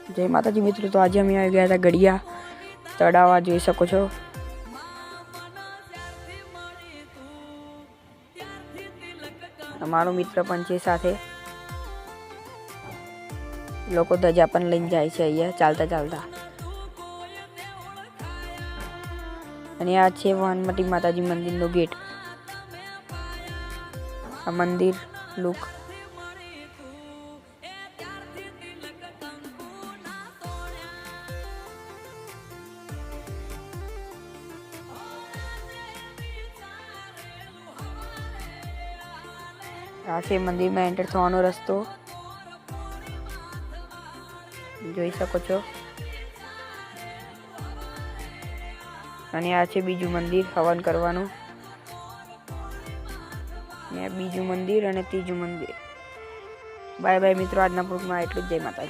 जय माताजी मित्रों। तो आज अमे आई गया था गड़िया तड़ावा, જોઈ શકો છો। અમારો મિત્ર પણ છે સાથે। લોકો ધજા પણ લઈને જાય છે અહીંયા ચાલતા ચાલતા। અને આ છે વાનમટી માતાજી મંદિરનો ગેટ। આ મંદિર લુક आ છે મંદિર में एंटर થવાનો રસ્તો જોઈ શકો છો। અને આ છે બીજું મંદિર હવન કરવાનું। ને બીજું મંદિર અને ત્રીજું મંદિર। બાય બાય મિત્રો, આજના બ્લોગમાં એટલું જ। જય માતાજી।